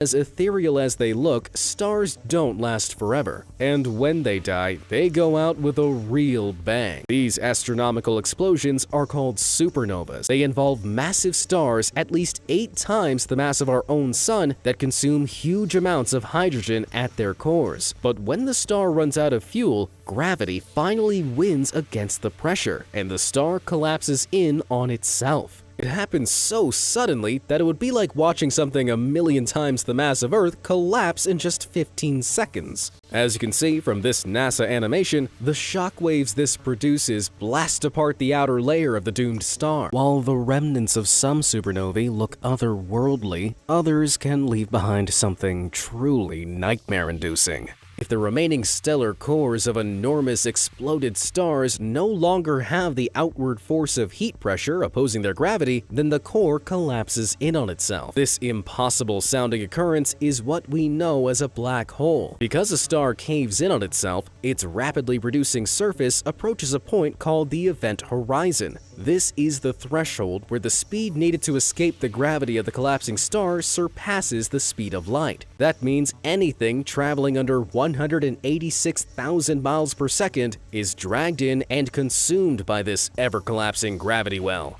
As ethereal as they look, stars don't last forever, and when they die, they go out with a real bang. These astronomical explosions are called supernovas. They involve massive stars at least 8 times the mass of our own sun that consume huge amounts of hydrogen at their cores. But when the star runs out of fuel, gravity finally wins against the pressure, and the star collapses in on itself. It happens so suddenly that it would be like watching something a million times the mass of Earth collapse in just 15 seconds. As you can see from this NASA animation, the shockwaves this produces blast apart the outer layer of the doomed star. While the remnants of some supernovae look otherworldly, others can leave behind something truly nightmare-inducing. If the remaining stellar cores of enormous exploded stars no longer have the outward force of heat pressure opposing their gravity, then the core collapses in on itself. This impossible-sounding occurrence is what we know as a black hole. Because a star caves in on itself, its rapidly reducing surface approaches a point called the event horizon. This is the threshold where the speed needed to escape the gravity of the collapsing star surpasses the speed of light. That means anything traveling under 186,000 miles per second is dragged in and consumed by this ever-collapsing gravity well.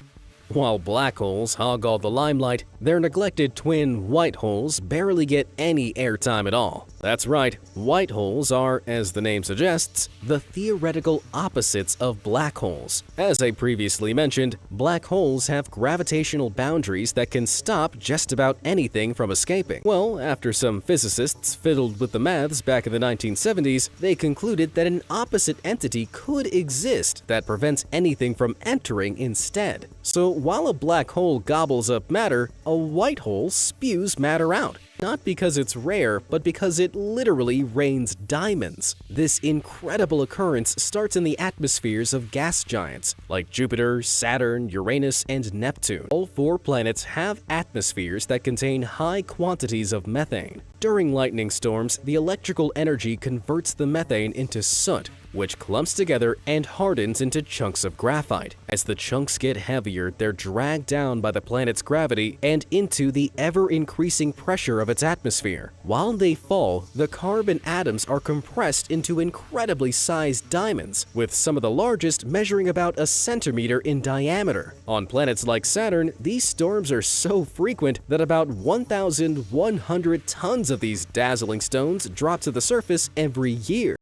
While black holes hog all the limelight, their neglected twin white holes barely get any airtime at all. That's right, white holes are, as the name suggests, the theoretical opposites of black holes. As I previously mentioned, black holes have gravitational boundaries that can stop just about anything from escaping. Well, after some physicists fiddled with the maths back in the 1970s, they concluded that an opposite entity could exist that prevents anything from entering instead. So while a black hole gobbles up matter, a white hole spews matter out. Not because it's rare, but because it literally rains diamonds. This incredible occurrence starts in the atmospheres of gas giants like Jupiter, Saturn, Uranus, and Neptune. All 4 planets have atmospheres that contain high quantities of methane. During lightning storms, the electrical energy converts the methane into soot, which clumps together and hardens into chunks of graphite. As the chunks get heavier, they're dragged down by the planet's gravity and into the ever-increasing pressure of its atmosphere. While they fall, the carbon atoms are compressed into incredibly sized diamonds, with some of the largest measuring about a centimeter in diameter. On planets like Saturn, these storms are so frequent that about 1,100 tons of these dazzling stones drop to the surface every year.